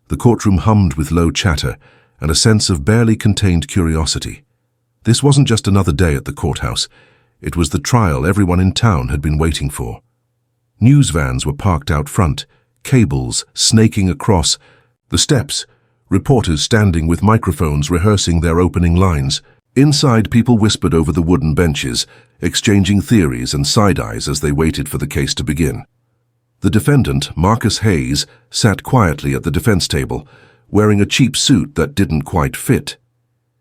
The courtroom hummed with low chatter and a sense of barely contained curiosity. This wasn't just another day at the courthouse. It was the trial everyone in town had been waiting for. News vans were parked out front, cables snaking across the steps, reporters standing with microphones rehearsing their opening lines. Inside, people whispered over the wooden benches, exchanging theories and side-eyes as they waited for the case to begin. The defendant, Marcus Hayes, sat quietly at the defense table, wearing a cheap suit that didn't quite fit.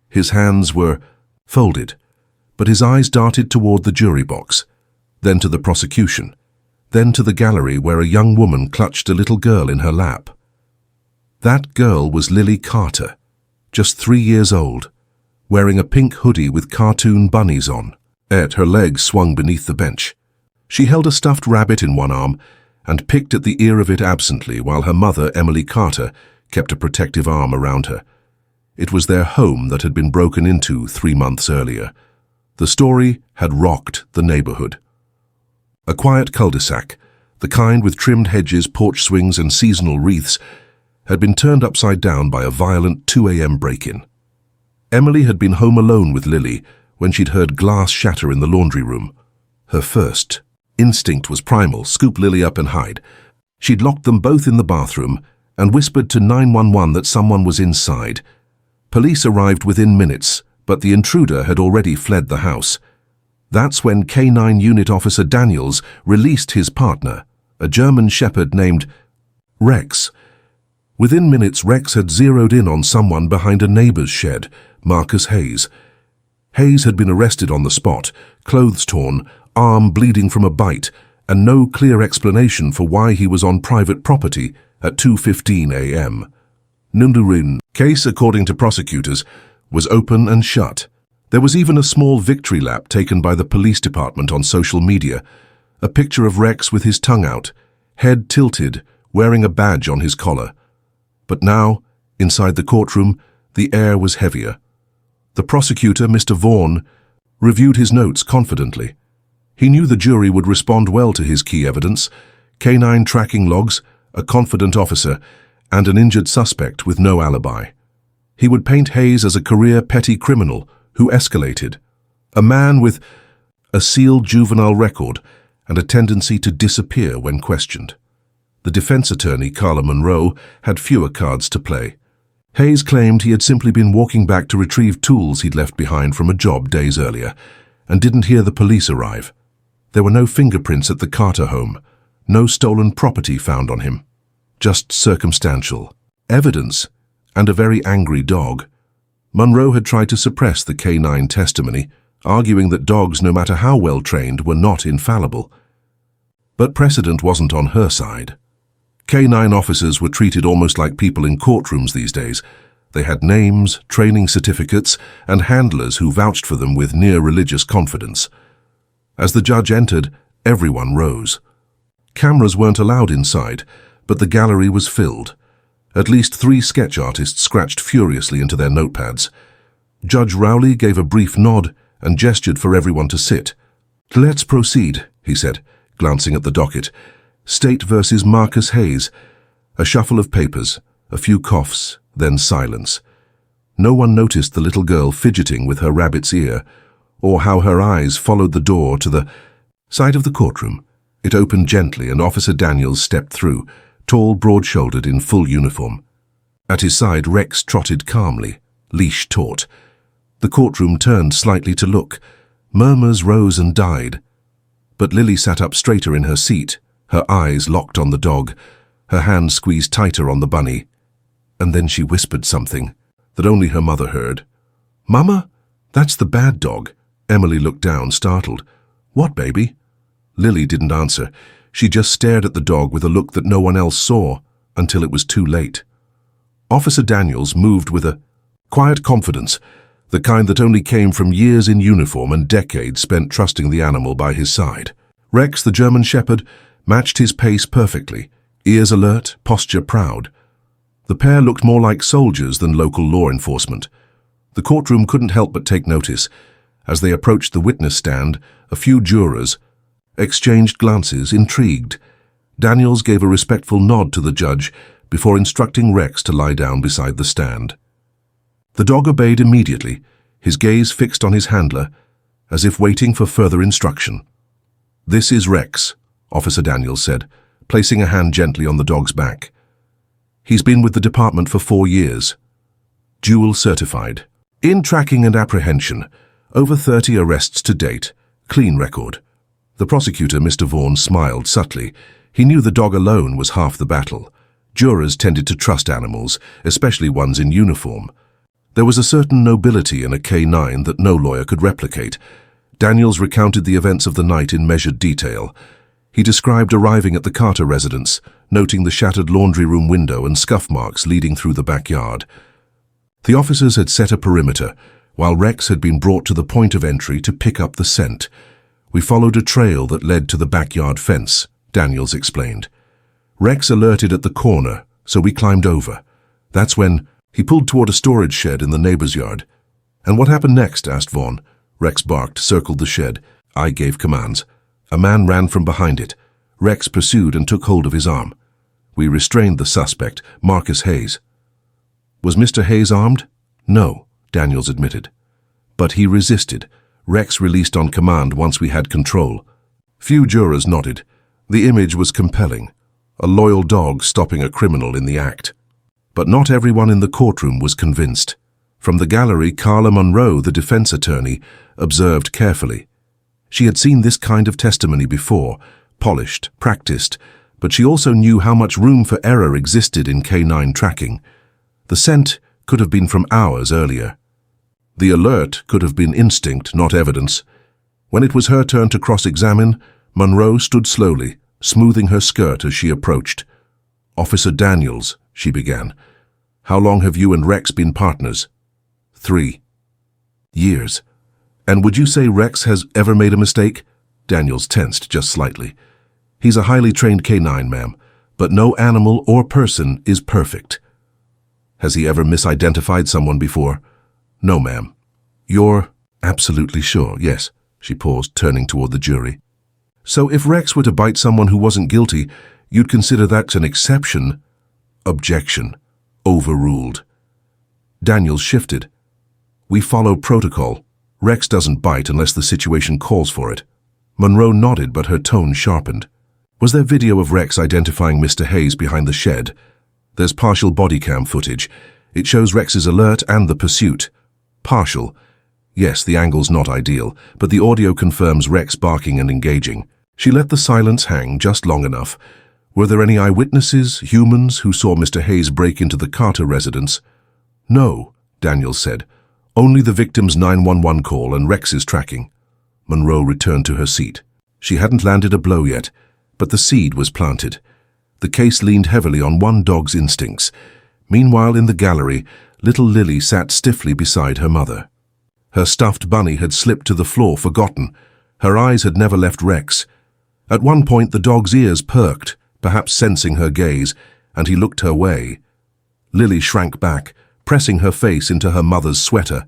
His hands were folded, but his eyes darted toward the jury box, then to the prosecution, then to the gallery where a young woman clutched a little girl in her lap. That girl was Lily Carter, just 3 years old, wearing a pink hoodie with cartoon bunnies on. Her legs swung beneath the bench. She held a stuffed rabbit in one arm and picked at the ear of it absently while her mother, Emily Carter, kept a protective arm around her. It was their home that had been broken into 3 months earlier. The story had rocked the neighborhood. A quiet cul-de-sac, the kind with trimmed hedges, porch swings, and seasonal wreaths, had been turned upside down by a violent 2 a.m. break-in. Emily had been home alone with Lily when she'd heard glass shatter in the laundry room. Her first instinct was primal: scoop Lily up and hide. She'd locked them both in the bathroom and whispered to 911 that someone was inside. Police arrived within minutes, but the intruder had already fled the house. That's when K9 Unit Officer Daniels released his partner, a German shepherd named Rex. Within minutes, Rex had zeroed in on someone behind a neighbor's shed, Marcus Hayes. Hayes had been arrested on the spot, clothes torn, arm bleeding from a bite, and no clear explanation for why he was on private property at 2:15 a.m. Nundurin case, according to prosecutors, was open and shut. There was even a small victory lap taken by the police department on social media, a picture of Rex with his tongue out, head tilted, wearing a badge on his collar. But now, inside the courtroom, the air was heavier. The prosecutor, Mr. Vaughan, reviewed his notes confidently. He knew the jury would respond well to his key evidence: canine tracking logs, a confident officer, and an injured suspect with no alibi. He would paint Hayes as a career petty criminal who escalated, a man with a sealed juvenile record and a tendency to disappear when questioned. The defense attorney, Carla Monroe, had fewer cards to play. Hayes claimed he had simply been walking back to retrieve tools he'd left behind from a job days earlier and didn't hear the police arrive. There were no fingerprints at the Carter home, no stolen property found on him, just circumstantial evidence and a very angry dog. Monroe had tried to suppress the canine testimony, arguing that dogs, no matter how well trained, were not infallible. But precedent wasn't on her side. Canine officers were treated almost like people in courtrooms these days. They had names, training certificates, and handlers who vouched for them with near-religious confidence. As the judge entered, everyone rose. Cameras weren't allowed inside, but the gallery was filled. At least 3 sketch artists scratched furiously into their notepads. Judge Rowley gave a brief nod and gestured for everyone to sit. "Let's proceed," he said, glancing at the docket. "State versus Marcus Hayes." A shuffle of papers, a few coughs, then silence. No one noticed the little girl fidgeting with her rabbit's ear, or how her eyes followed the door to the side of the courtroom. It opened gently and Officer Daniels stepped through, tall, broad-shouldered, in full uniform. At his side, Rex trotted calmly, leash taut. The courtroom turned slightly to look. Murmurs rose and died. But Lily sat up straighter in her seat, her eyes locked on the dog, her hand squeezed tighter on the bunny. And then she whispered something that only her mother heard. "Mama? That's the bad dog." Emily looked down, startled. "What, baby?" Lily didn't answer. She just stared at the dog with a look that no one else saw, until it was too late. Officer Daniels moved with a quiet confidence, the kind that only came from years in uniform and decades spent trusting the animal by his side. Rex, the German shepherd, matched his pace perfectly, ears alert, posture proud. The pair looked more like soldiers than local law enforcement. The courtroom couldn't help but take notice. As they approached the witness stand, a few jurors exchanged glances, intrigued. Daniels gave a respectful nod to the judge, before instructing Rex to lie down beside the stand. The dog obeyed immediately, his gaze fixed on his handler, as if waiting for further instruction. "This is Rex," Officer Daniels said, placing a hand gently on the dog's back. "He's been with the department for 4 years. Dual certified. In tracking and apprehension, over 30 arrests to date, clean record." The prosecutor, Mr. Vaughan, smiled subtly. He knew the dog alone was half the battle. Jurors tended to trust animals, especially ones in uniform. There was a certain nobility in a K9 that no lawyer could replicate. Daniels recounted the events of the night in measured detail. He described arriving at the Carter residence, noting the shattered laundry room window and scuff marks leading through the backyard. The officers had set a perimeter, while Rex had been brought to the point of entry to pick up the scent. "We followed a trail that led to the backyard fence," Daniels explained. "Rex alerted at the corner, so we climbed over. That's when he pulled toward a storage shed in the neighbor's yard." "And what happened next?" asked Vaughan. Rex barked, circled the shed. I gave commands. A man ran from behind it. Rex pursued and took hold of his arm. We restrained the suspect, Marcus Hayes. "Was Mr. Hayes armed?" "No," Daniels admitted. "But he resisted. Rex released on command once we had control." Few jurors nodded. The image was compelling. A loyal dog stopping a criminal in the act. But not everyone in the courtroom was convinced. From the gallery, Carla Monroe, the defense attorney, observed carefully. She had seen this kind of testimony before, polished, practiced, but she also knew how much room for error existed in K9 tracking. The scent could have been from hours earlier. The alert could have been instinct, not evidence. When it was her turn to cross-examine, Monroe stood slowly, smoothing her skirt as she approached. "Officer Daniels," she began, "how long have you and Rex been partners?" 3 years. "And would you say Rex has ever made a mistake?" Daniels tensed just slightly. "He's a highly trained K9, ma'am, but no animal or person is perfect." "Has he ever misidentified someone before?" "No, ma'am." "You're absolutely sure?" "Yes." She paused, turning toward the jury. "So if Rex were to bite someone who wasn't guilty, you'd consider that's an exception?" "Objection. Overruled." Daniels shifted. "We follow protocol. Rex doesn't bite unless the situation calls for it." Monroe nodded, but her tone sharpened. "Was there video of Rex identifying Mr. Hayes behind the shed?" "There's partial body cam footage. It shows Rex's alert and the pursuit." "Partial. Yes, the angle's not ideal, but the audio confirms Rex barking and engaging." She let the silence hang just long enough. "Were there any eyewitnesses, humans, who saw Mr. Hayes break into the Carter residence?" "No," Daniels said. "Only the victim's 911 call and Rex's tracking." Monroe returned to her seat. She hadn't landed a blow yet, but the seed was planted. The case leaned heavily on one dog's instincts. Meanwhile, in the gallery, little Lily sat stiffly beside her mother. Her stuffed bunny had slipped to the floor, forgotten. Her eyes had never left Rex. At one point, the dog's ears perked, perhaps sensing her gaze, and he looked her way. Lily shrank back, pressing her face into her mother's sweater.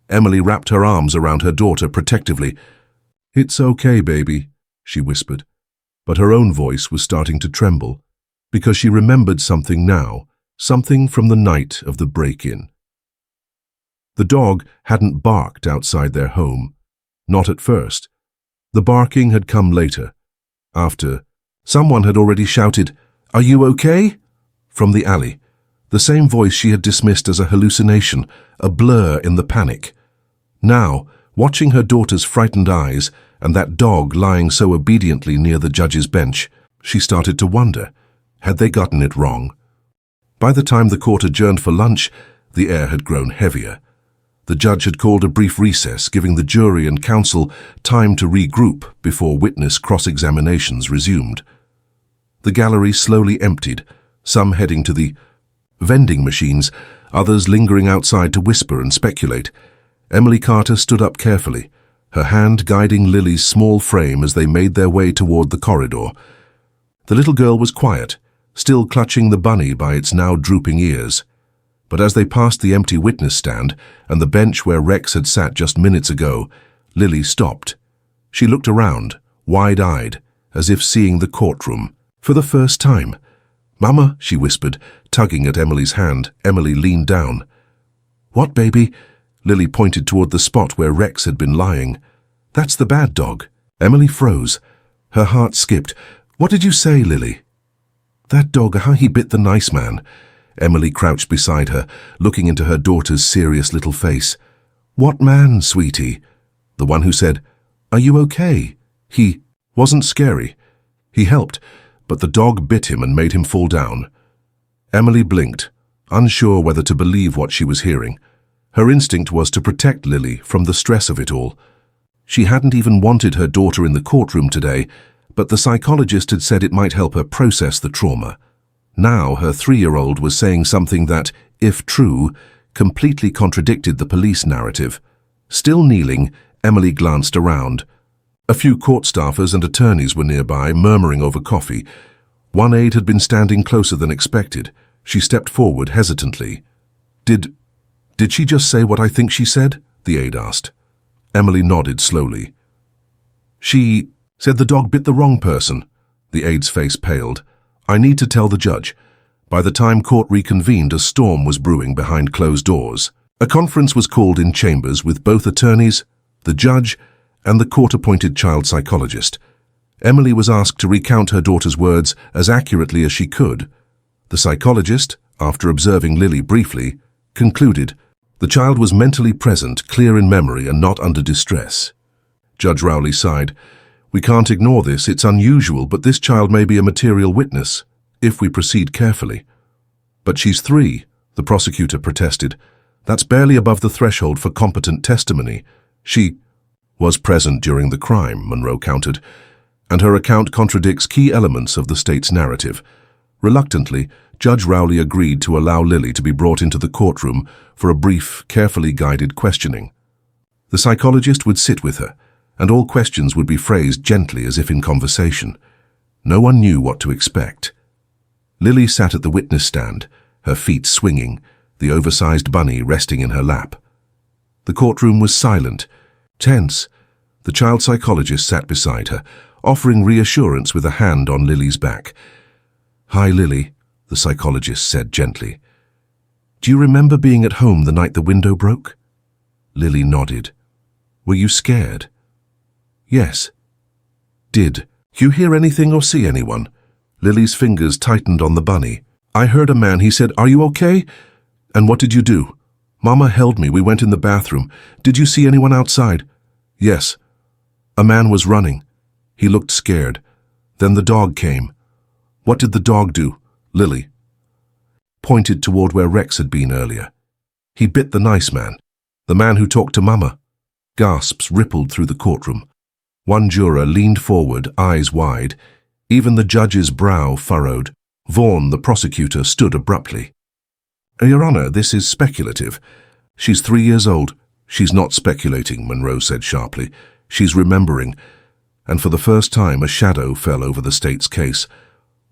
Emily wrapped her arms around her daughter protectively. "It's okay, baby," she whispered. But her own voice was starting to tremble, because she remembered something now, something from the night of the break-in. The dog hadn't barked outside their home. Not at first. The barking had come later. After, someone had already shouted, "Are you okay?" from the alley. The same voice she had dismissed as a hallucination, a blur in the panic. Now, watching her daughter's frightened eyes and that dog lying so obediently near the judge's bench, she started to wonder, had they gotten it wrong? By the time the court adjourned for lunch, the air had grown heavier. The judge had called a brief recess, giving the jury and counsel time to regroup before witness cross-examinations resumed. The gallery slowly emptied, some heading to the vending machines, others lingering outside to whisper and speculate. Emily Carter stood up carefully, her hand guiding Lily's small frame as they made their way toward the corridor. The little girl was quiet, still clutching the bunny by its now drooping ears. But as they passed the empty witness stand and the bench where Rex had sat just minutes ago, Lily stopped. She looked around, wide-eyed, as if seeing the courtroom for the first time. "Mama," she whispered, tugging at Emily's hand. Emily leaned down. "What, baby?" Lily pointed toward the spot where Rex had been lying. "That's the bad dog." Emily froze. Her heart skipped. "What did you say, Lily?" "That dog, how he bit the nice man." Emily crouched beside her, looking into her daughter's serious little face. "What man, sweetie?" "The one who said, 'Are you okay?' He wasn't scary. He helped, but the dog bit him and made him fall down." Emily blinked, unsure whether to believe what she was hearing. Her instinct was to protect Lily from the stress of it all. She hadn't even wanted her daughter in the courtroom today, but the psychologist had said it might help her process the trauma. Now her 3-year-old was saying something that, if true, completely contradicted the police narrative. Still kneeling, Emily glanced around. A few court staffers and attorneys were nearby, murmuring over coffee. One aide had been standing closer than expected. She stepped forward hesitantly. Did she just say what I think she said?" the aide asked. Emily nodded slowly. "She said the dog bit the wrong person." The aide's face paled. "I need to tell the judge." By the time court reconvened, a storm was brewing behind closed doors. A conference was called in chambers with both attorneys, the judge, and the court-appointed child psychologist. Emily was asked to recount her daughter's words as accurately as she could. The psychologist, after observing Lily briefly, concluded the child was mentally present, clear in memory, and not under distress. Judge Rowley sighed. "We can't ignore this. It's unusual, but this child may be a material witness, if we proceed carefully." "But she's 3, the prosecutor protested. "That's barely above the threshold for competent testimony." "She was present during the crime," Monroe countered, "and her account contradicts key elements of the state's narrative." Reluctantly, Judge Rowley agreed to allow Lily to be brought into the courtroom for a brief, carefully guided questioning. The psychologist would sit with her, and all questions would be phrased gently as if in conversation. No one knew what to expect. Lily sat at the witness stand, her feet swinging, the oversized bunny resting in her lap. The courtroom was silent, tense. The child psychologist sat beside her, offering reassurance with a hand on Lily's back. "Hi, Lily," the psychologist said gently. "Do you remember being at home the night the window broke?" Lily nodded. "Were you scared?" "Yes." "Did you hear anything or see anyone?" Lily's fingers tightened on the bunny. "I heard a man. He said, 'Are you okay?' And what did you do?" "Mama held me. We went in the bathroom. Did you see anyone outside?" "Yes. A man was running. He looked scared. Then the dog came." "What did the dog do?" Lily pointed toward where Rex had been earlier. "He bit the nice man, the man who talked to Mama." Gasps rippled through the courtroom. One juror leaned forward, eyes wide. Even the judge's brow furrowed. Vaughan, the prosecutor, stood abruptly. "Your Honor, this is speculative. She's 3 years old." "She's not speculating," Monroe said sharply. "She's remembering." And for the first time, a shadow fell over the state's case.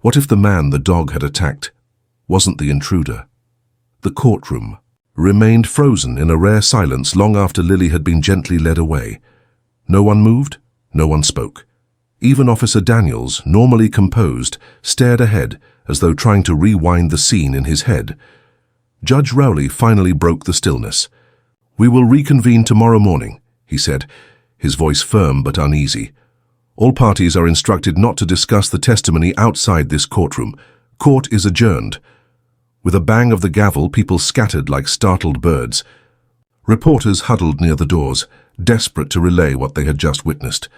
What if the man the dog had attacked wasn't the intruder? The courtroom remained frozen in a rare silence long after Lily had been gently led away. No one moved, no one spoke. Even Officer Daniels, normally composed, stared ahead as though trying to rewind the scene in his head. Judge Rowley finally broke the stillness. "We will reconvene tomorrow morning," he said, his voice firm but uneasy. "All parties are instructed not to discuss the testimony outside this courtroom. Court is adjourned." With a bang of the gavel, people scattered like startled birds. Reporters huddled near the doors, desperate to relay what they had just witnessed.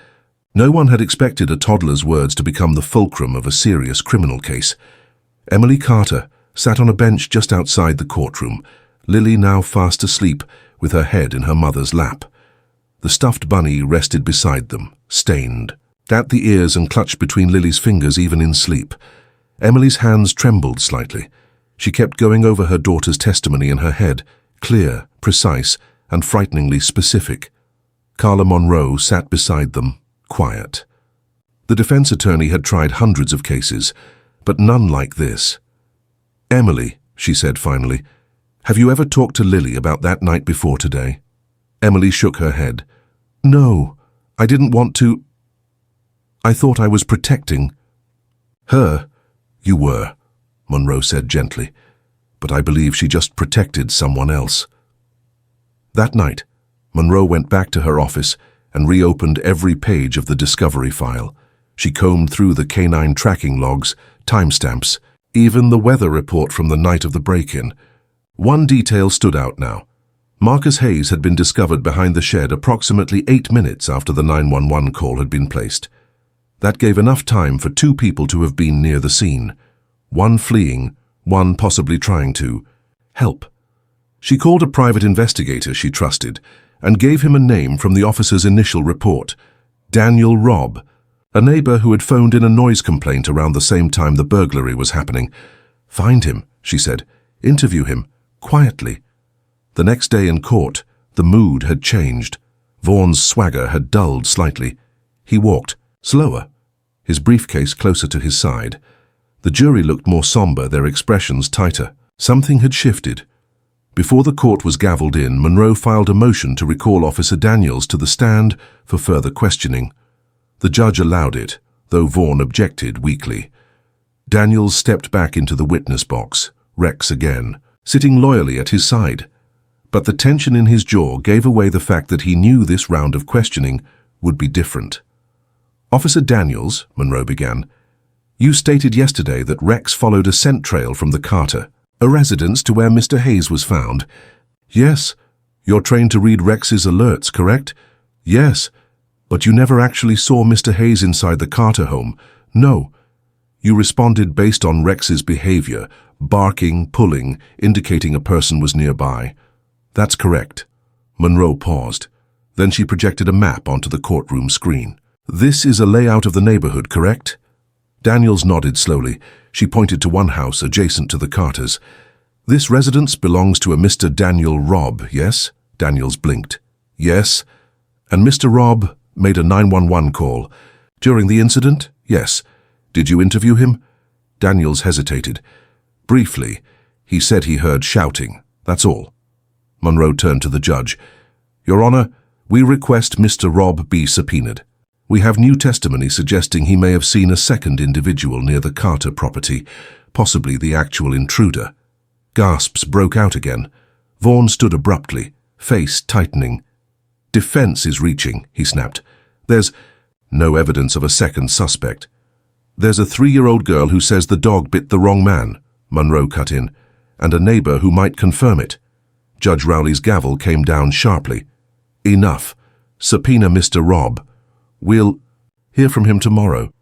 No one had expected a toddler's words to become the fulcrum of a serious criminal case. Emily Carter sat on a bench just outside the courtroom, Lily now fast asleep with her head in her mother's lap. The stuffed bunny rested beside them, stained, at the ears and clutched between Lily's fingers even in sleep. Emily's hands trembled slightly. She kept going over her daughter's testimony in her head, clear, precise, and frighteningly specific. Carla Monroe sat beside them, quiet. The defense attorney had tried hundreds of cases, but none like this. "Emily," she said finally, "have you ever talked to Lily about that night before today?" Emily shook her head. "No, I didn't want to. I thought I was protecting her." "You were." Monroe said gently, but I believe she just protected someone else. That night, Monroe went back to her office and reopened every page of the discovery file. She combed through the canine tracking logs, timestamps, even the weather report from the night of the break-in. One detail stood out now. Marcus Hayes had been discovered behind the shed approximately 8 minutes after the 911 call had been placed. That gave enough time for 2 people to have been near the scene, one fleeing, one possibly trying to help. She called a private investigator she trusted and gave him a name from the officer's initial report, Daniel Robb, a neighbor who had phoned in a noise complaint around the same time the burglary was happening. "Find him," she said. "Interview him, quietly." The next day in court, the mood had changed. Vaughan's swagger had dulled slightly. He walked, slower, his briefcase closer to his side. The jury looked more somber, their expressions tighter. Something had shifted. Before the court was gavelled in, Monroe filed a motion to recall Officer Daniels to the stand for further questioning. The judge allowed it, though Vaughan objected weakly. Daniels stepped back into the witness box, Rex again, sitting loyally at his side. But the tension in his jaw gave away the fact that he knew this round of questioning would be different. "Officer Daniels," Monroe began, "you stated yesterday that Rex followed a scent trail from the Carter, a residence, to where Mr. Hayes was found." "Yes. You're trained to read Rex's alerts, correct?" "Yes. But you never actually saw Mr. Hayes inside the Carter home." "No." "You responded based on Rex's behavior, barking, pulling, indicating a person was nearby." "That's correct." Monroe paused. Then she projected a map onto the courtroom screen. "This is a layout of the neighborhood, correct?" Daniels nodded slowly. She pointed to one house adjacent to the Carters. "This residence belongs to a Mr. Daniel Robb, yes?" Daniels blinked. "Yes." "And Mr. Robb made a 911 call. During the incident?" "Yes." "Did you interview him?" Daniels hesitated. "Briefly. He said he heard shouting. That's all." Monroe turned to the judge. "Your Honor, we request Mr. Robb be subpoenaed. We have new testimony suggesting he may have seen a second individual near the Carter property, possibly the actual intruder." Gasps broke out again. Vaughan stood abruptly, face tightening. "Defense is reaching," he snapped. "There's no evidence of a second suspect." "There's a 3-year-old girl who says the dog bit the wrong man," Monroe cut in, "and a neighbor who might confirm it." Judge Rowley's gavel came down sharply. "Enough. Subpoena Mr. Robb. We'll hear from him tomorrow."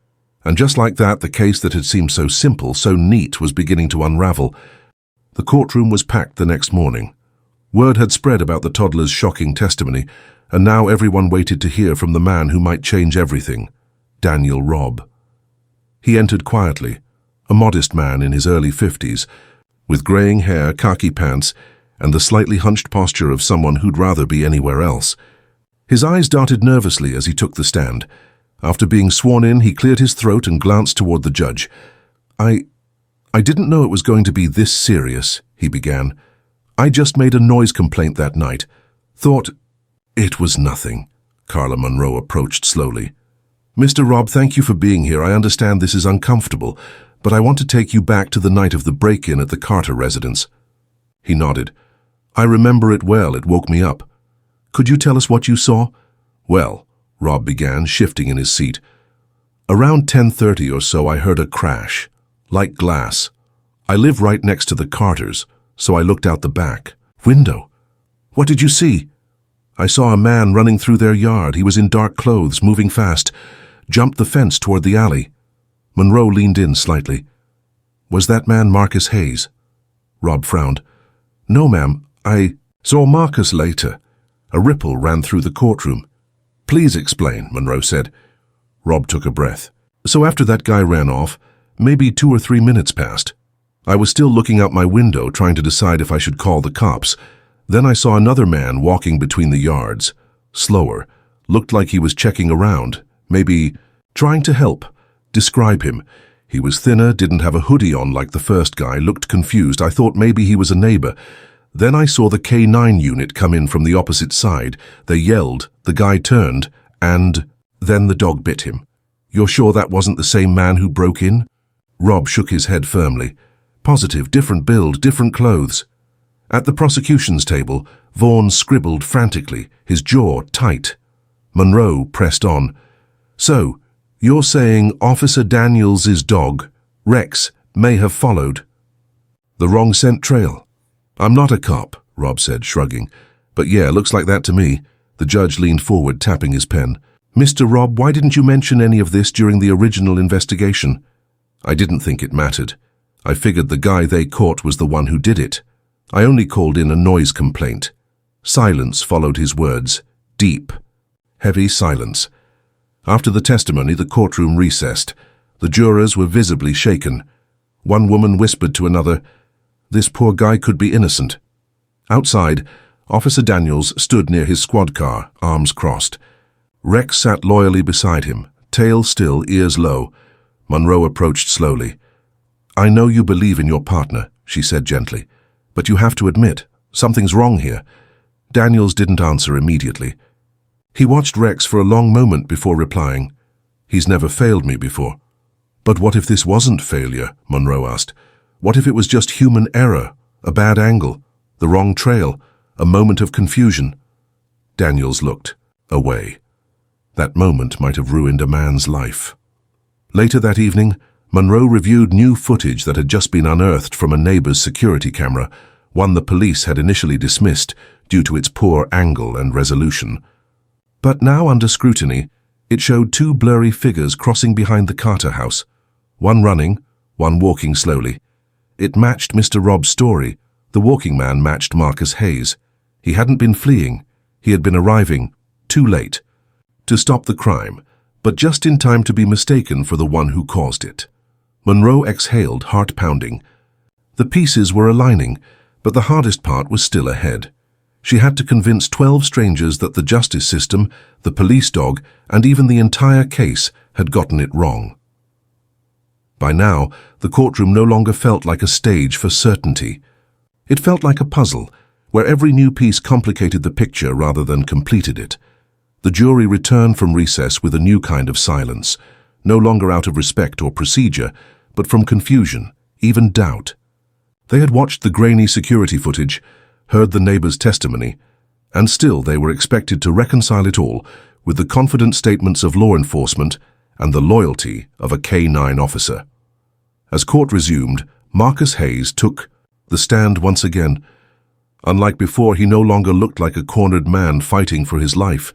And just like that, the case that had seemed so simple, so neat, was beginning to unravel. The courtroom was packed the next morning. Word had spread about the toddler's shocking testimony, and now everyone waited to hear from the man who might change everything, Daniel Robb. He entered quietly, a modest man in his early 50s, with graying hair, khaki pants, and the slightly hunched posture of someone who'd rather be anywhere else. His eyes darted nervously as he took the stand. After being sworn in, he cleared his throat and glanced toward the judge. I didn't know it was going to be this serious," he began. "I just made a noise complaint that night. Thought it was nothing." Carla Monroe approached slowly. "Mr. Robb, thank you for being here. I understand this is uncomfortable, but I want to take you back to the night of the break-in at the Carter residence." He nodded. "I remember it well. It woke me up." "Could you tell us what you saw?" "Well," Robb began, shifting in his seat. "Around 10:30 or so I heard a crash, like glass. I live right next to the Carters, so I looked out the back window." "What did you see?" "I saw a man running through their yard. He was in dark clothes, moving fast. Jumped the fence toward the alley." Monroe leaned in slightly. "Was that man Marcus Hayes?" Robb frowned. "No, ma'am. I saw Marcus later." A ripple ran through the courtroom. "Please explain," Monroe said. Robb took a breath. "So after that guy ran off, maybe 2 or 3 minutes passed. I was still looking out my window trying to decide if I should call the cops. Then I saw another man walking between the yards, slower, looked like he was checking around, maybe trying to help. Describe him. He was thinner, didn't have a hoodie on like the first guy, looked confused. I thought maybe he was a neighbor. Then I saw the K9 unit come in from the opposite side. They yelled, the guy turned, and then the dog bit him." "You're sure that wasn't the same man who broke in?" Robb shook his head firmly. Positive, different build, different clothes. At the prosecution's table, Vaughan scribbled frantically, his jaw tight. Monroe pressed on. So, you're saying Officer Daniels' dog, Rex, may have followed the wrong scent trail? I'm not a cop, Rob said, shrugging. But yeah, looks like that to me. The judge leaned forward, tapping his pen. Mr. Rob, why didn't you mention any of this during the original investigation? I didn't think it mattered. I figured the guy they caught was the one who did it. I only called in a noise complaint. Silence followed his words. Deep, heavy silence. After the testimony, the courtroom recessed. The jurors were visibly shaken. One woman whispered to another, "This poor guy could be innocent." Outside, Officer Daniels stood near his squad car, arms crossed. Rex sat loyally beside him, tail still, ears low. Monroe approached slowly. "I know you believe in your partner," she said gently, "but you have to admit, something's wrong here." Daniels didn't answer immediately. He watched Rex for a long moment before replying. "He's never failed me before." "But what if this wasn't failure?" Monroe asked. "What if it was just human error, a bad angle, the wrong trail, a moment of confusion?" Daniels looked away. That moment might have ruined a man's life. Later that evening, Monroe reviewed new footage that had just been unearthed from a neighbor's security camera, one the police had initially dismissed due to its poor angle and resolution. But now, under scrutiny, it showed two blurry figures crossing behind the Carter house, one running, one walking slowly. It matched Mr. Rob's story. The walking man matched Marcus Hayes. He hadn't been fleeing. He had been arriving too late to stop the crime, but just in time to be mistaken for the one who caused it. Monroe exhaled, heart pounding. The pieces were aligning, but the hardest part was still ahead. She had to convince 12 strangers that the justice system, the police dog, and even the entire case had gotten it wrong. By now, the courtroom no longer felt like a stage for certainty. It felt like a puzzle, where every new piece complicated the picture rather than completed it. The jury returned from recess with a new kind of silence, no longer out of respect or procedure, but from confusion, even doubt. They had watched the grainy security footage, heard the neighbor's testimony, and still they were expected to reconcile it all with the confident statements of law enforcement and the loyalty of a K-9 officer. As court resumed, Marcus Hayes took the stand once again. Unlike before, he no longer looked like a cornered man fighting for his life.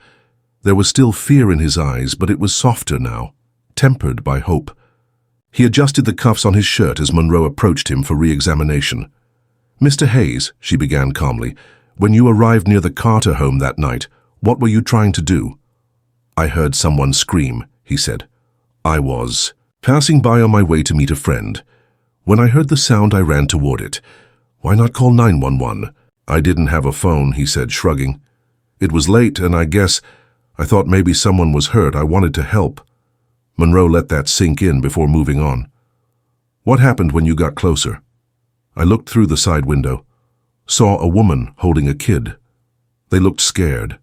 There was still fear in his eyes, but it was softer now, tempered by hope. He adjusted the cuffs on his shirt as Monroe approached him for re-examination. "Mr. Hayes," she began calmly, "when you arrived near the Carter home that night, what were you trying to do?" "I heard someone scream," he said. "I was passing by on my way to meet a friend. When I heard the sound, I ran toward it. Why not call 911? "I didn't have a phone," he said, shrugging. "It was late, and I guess I thought maybe someone was hurt. I wanted to help." Monroe let that sink in before moving on. "What happened when you got closer?" "I looked through the side window. Saw a woman holding a kid. They looked scared.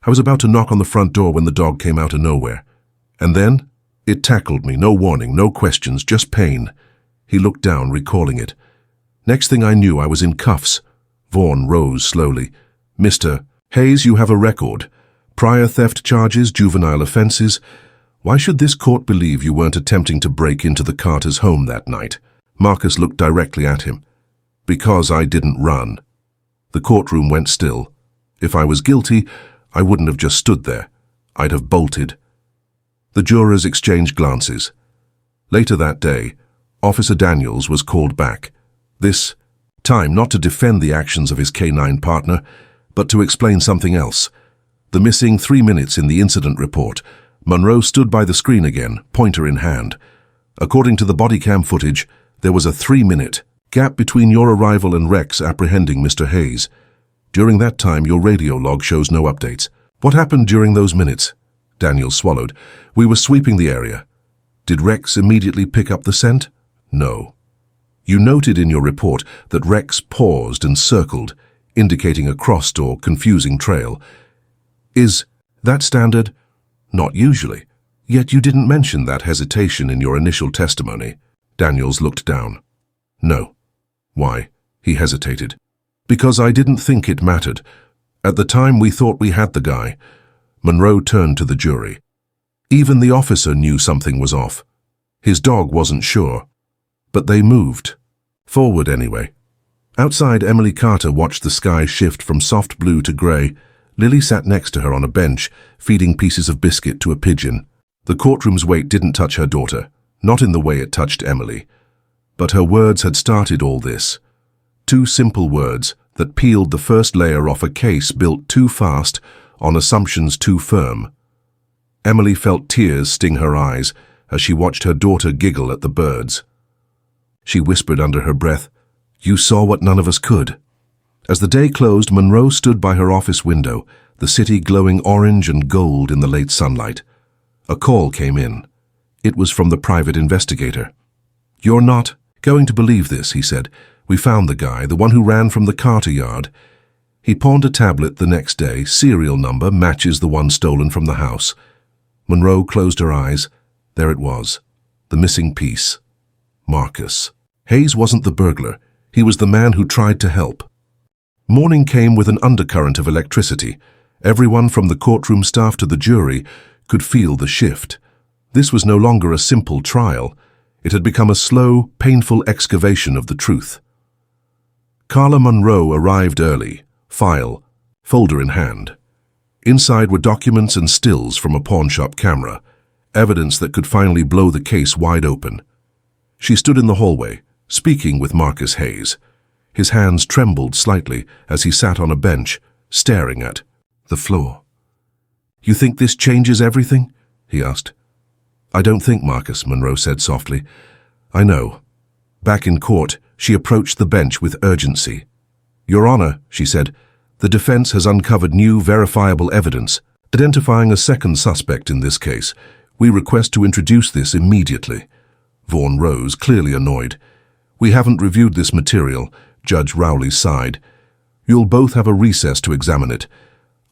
I was about to knock on the front door when the dog came out of nowhere. And then it tackled me, no warning, no questions, just pain." He looked down, recalling it. "Next thing I knew, I was in cuffs." Vaughan rose slowly. "Mr. Hayes, you have a record. Prior theft charges, juvenile offenses. Why should this court believe you weren't attempting to break into the Carters' home that night?" Marcus looked directly at him. "Because I didn't run." The courtroom went still. "If I was guilty, I wouldn't have just stood there. I'd have bolted." The jurors exchanged glances. Later that day, Officer Daniels was called back. This time not to defend the actions of his K-9 partner, but to explain something else. The missing 3 minutes in the incident report. Monroe stood by the screen again, pointer in hand. According to the body cam footage, there was a 3-minute gap between your arrival and Rex apprehending Mr. Hayes. During that time, your radio log shows no updates. What happened during those minutes? Daniels swallowed. "We were sweeping the area." "Did Rex immediately pick up the scent?" "No." "You noted in your report that Rex paused and circled, indicating a crossed or confusing trail. Is that standard?" "Not usually. Yet you didn't mention that hesitation in your initial testimony." Daniels looked down. "No." Why? He hesitated. Because I didn't think it mattered. At the time we thought we had the guy. Monroe turned to the jury. Even the officer knew something was off. His dog wasn't sure. But they moved. Forward anyway. Outside, Emily Carter watched the sky shift from soft blue to grey. Lily sat next to her on a bench, feeding pieces of biscuit to a pigeon. The courtroom's weight didn't touch her daughter, not in the way it touched Emily. But her words had started all this. 2 simple words that peeled the first layer off a case built too fast on assumptions too firm. Emily felt tears sting her eyes as she watched her daughter giggle at the birds. She whispered under her breath, "You saw what none of us could." As the day closed, Monroe stood by her office window, the city glowing orange and gold in the late sunlight. A call came in. It was from the private investigator. "You're not going to believe this," he said. "We found the guy, the one who ran from the Carter yard. He pawned a tablet the next day. Serial number matches the one stolen from the house." Monroe closed her eyes. There it was, the missing piece. Marcus. Hayes wasn't the burglar. He was the man who tried to help. Morning came with an undercurrent of electricity. Everyone from the courtroom staff to the jury could feel the shift. This was no longer a simple trial. It had become a slow, painful excavation of the truth. Carla Monroe arrived early, file, folder in hand. Inside were documents and stills from a pawnshop camera, evidence that could finally blow the case wide open. She stood in the hallway, speaking with Marcus Hayes. His hands trembled slightly as he sat on a bench, staring at the floor. "You think this changes everything?" he asked. "I don't think, Marcus," Monroe said softly. "I know." Back in court, she approached the bench with urgency. "Your Honor," she said, "the defense has uncovered new verifiable evidence, identifying a second suspect in this case. We request to introduce this immediately." Vaughn rose, clearly annoyed. "We haven't reviewed this material," Judge Rowley sighed. "You'll both have a recess to examine it.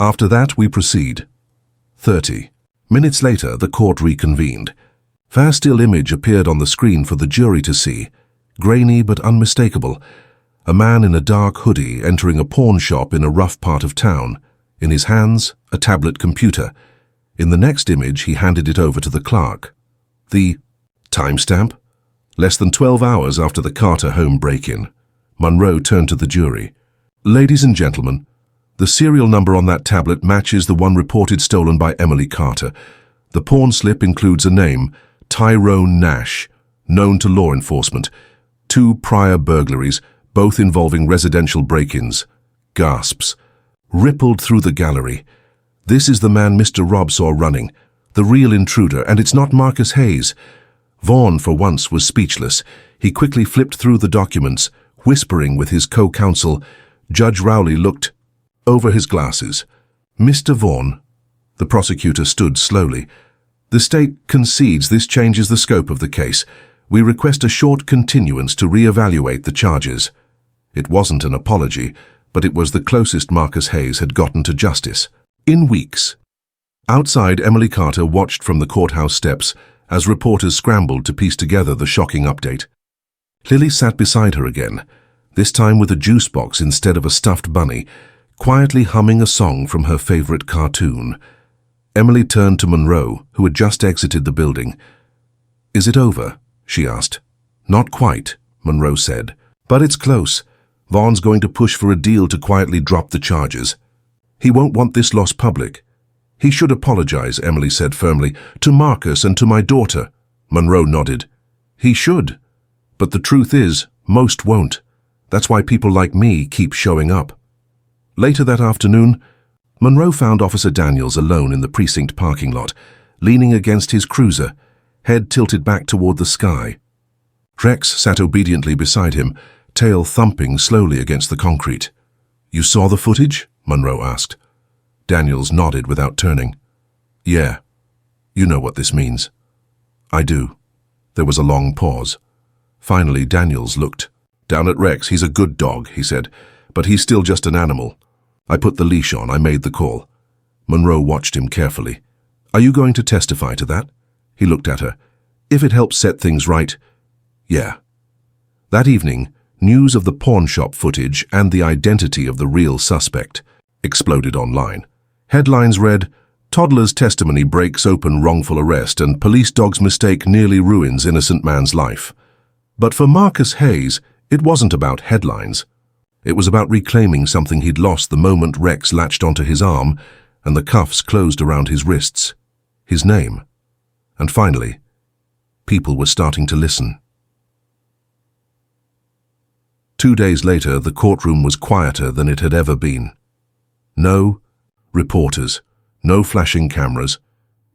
After that, we proceed." 30 minutes later, the court reconvened. Fair still image appeared on the screen for the jury to see, grainy but unmistakable. A man in a dark hoodie entering a pawn shop in a rough part of town. In his hands, a tablet computer. In the next image, he handed it over to the clerk. The timestamp? Less than 12 hours after the Carter home break-in. Monroe turned to the jury. "Ladies and gentlemen, the serial number on that tablet matches the one reported stolen by Emily Carter. The pawn slip includes a name, Tyrone Nash, known to law enforcement. 2 prior burglaries, both involving residential break-ins." Gasps rippled through the gallery. "This is the man Mr. Robb saw running, the real intruder, and it's not Marcus Hayes." Vaughn, for once, was speechless. He quickly flipped through the documents, whispering with his co-counsel. Judge Rowley looked over his glasses. "Mr. Vaughn," the prosecutor stood slowly, "the state concedes this changes the scope of the case. We request a short continuance to re-evaluate the charges." It wasn't an apology, but it was the closest Marcus Hayes had gotten to justice in weeks. Outside, Emily Carter watched from the courthouse steps as reporters scrambled to piece together the shocking update. Lily sat beside her again, this time with a juice box instead of a stuffed bunny, quietly humming a song from her favorite cartoon. Emily turned to Monroe, who had just exited the building. "Is it over?" she asked. "Not quite," Monroe said, "but it's close. Vaughn's going to push for a deal to quietly drop the charges. He won't want this loss public." "He should apologize," Emily said firmly, "to Marcus and to my daughter." Monroe nodded. "He should. But the truth is, most won't. That's why people like me keep showing up." Later that afternoon, Monroe found Officer Daniels alone in the precinct parking lot, leaning against his cruiser, head tilted back toward the sky. Rex sat obediently beside him, tail thumping slowly against the concrete. "You saw the footage?" Monroe asked. Daniels nodded without turning. "Yeah. You know what this means." "I do." There was a long pause. Finally, Daniels looked down at Rex. "He's a good dog," he said, "but he's still just an animal. I put the leash on. I made the call." Monroe watched him carefully. "Are you going to testify to that?" He looked at her. "If it helps set things right." "Yeah." That evening, news of the pawn shop footage and the identity of the real suspect exploded online. Headlines read, "Toddler's testimony breaks open wrongful arrest and police dog's mistake nearly ruins innocent man's life." But for Marcus Hayes, it wasn't about headlines. It was about reclaiming something he'd lost the moment Rex latched onto his arm and the cuffs closed around his wrists. His name. And finally, people were starting to listen. 2 days later, the courtroom was quieter than it had ever been. No reporters, no flashing cameras,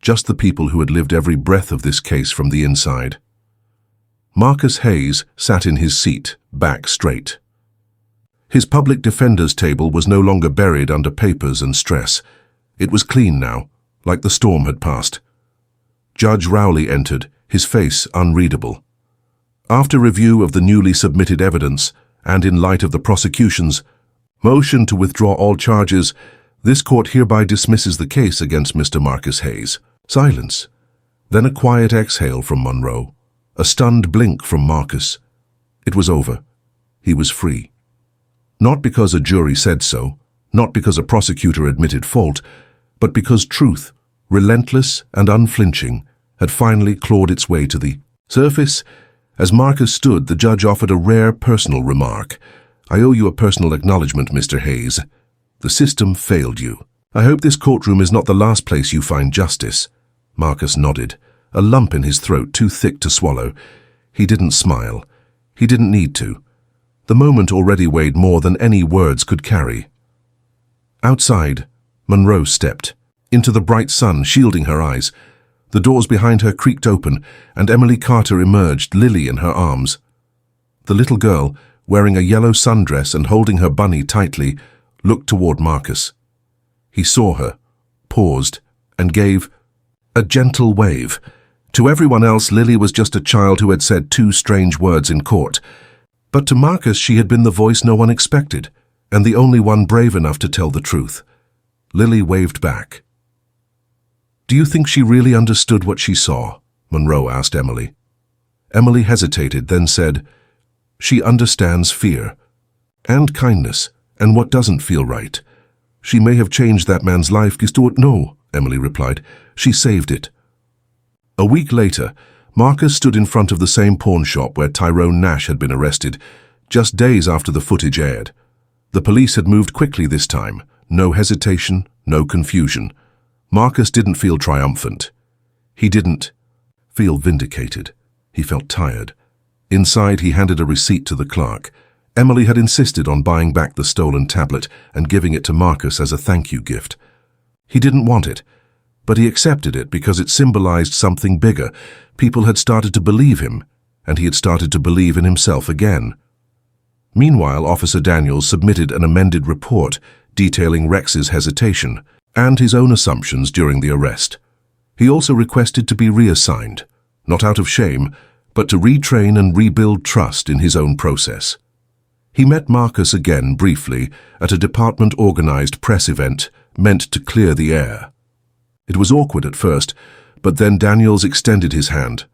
just the people who had lived every breath of this case from the inside. Marcus Hayes sat in his seat, back straight. His public defender's table was no longer buried under papers and stress. It was clean now, like the storm had passed. Judge Rowley entered, his face unreadable. After review of the newly submitted evidence, and in light of the prosecution's motion to withdraw all charges, this court hereby dismisses the case against Mr. Marcus Hayes. Silence. Then a quiet exhale from Monroe. A stunned blink from Marcus. It was over. He was free. Not because a jury said so, not because a prosecutor admitted fault, but because truth, relentless and unflinching, had finally clawed its way to the surface. As Marcus stood, the judge offered a rare personal remark. "I owe you a personal acknowledgement, Mr. Hayes. The system failed you. I hope this courtroom is not the last place you find justice." Marcus nodded, a lump in his throat too thick to swallow. He didn't smile. He didn't need to. The moment already weighed more than any words could carry. Outside, Monroe stepped, into the bright sun shielding her eyes. The doors behind her creaked open, and Emily Carter emerged, Lily in her arms. The little girl, wearing a yellow sundress and holding her bunny tightly, looked toward Marcus. He saw her, paused, and gave a gentle wave. To everyone else, Lily was just a child who had said 2 strange words in court. But to Marcus, she had been the voice no one expected, and the only one brave enough to tell the truth. Lily waved back. "Do you think she really understood what she saw?" Monroe asked Emily. Emily hesitated, then said, "She understands fear, and kindness, and what doesn't feel right. She may have changed that man's life, no," Emily replied. "She saved it." A week later, Marcus stood in front of the same pawn shop where Tyrone Nash had been arrested, just days after the footage aired. The police had moved quickly this time. No hesitation, no confusion. Marcus didn't feel triumphant. He didn't feel vindicated. He felt tired. Inside, he handed a receipt to the clerk. Emily had insisted on buying back the stolen tablet and giving it to Marcus as a thank you gift. He didn't want it, but he accepted it because it symbolized something bigger. People had started to believe him, and he had started to believe in himself again. Meanwhile, Officer Daniels submitted an amended report detailing Rex's hesitation and his own assumptions during the arrest. He also requested to be reassigned, not out of shame, but to retrain and rebuild trust in his own process. He met Marcus again briefly at a department-organized press event meant to clear the air. It was awkward at first, but then Daniels extended his hand.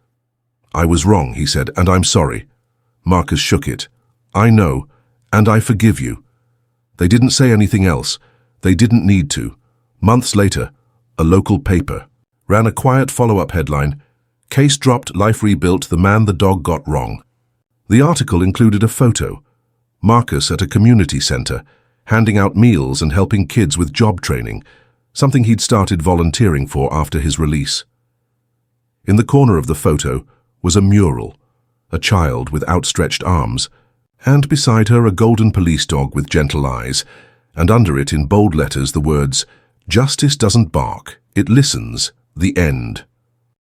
"I was wrong," he said, "and I'm sorry." Marcus shook it. "I know, and I forgive you." They didn't say anything else. They didn't need to. Months later, a local paper ran a quiet follow-up headline, "Case dropped, life rebuilt, the man the dog got wrong." The article included a photo. Marcus at a community center, handing out meals and helping kids with job training, something he'd started volunteering for after his release. In the corner of the photo was a mural, a child with outstretched arms, and beside her a golden police dog with gentle eyes, and under it in bold letters the words, "Justice doesn't bark, it listens, the end."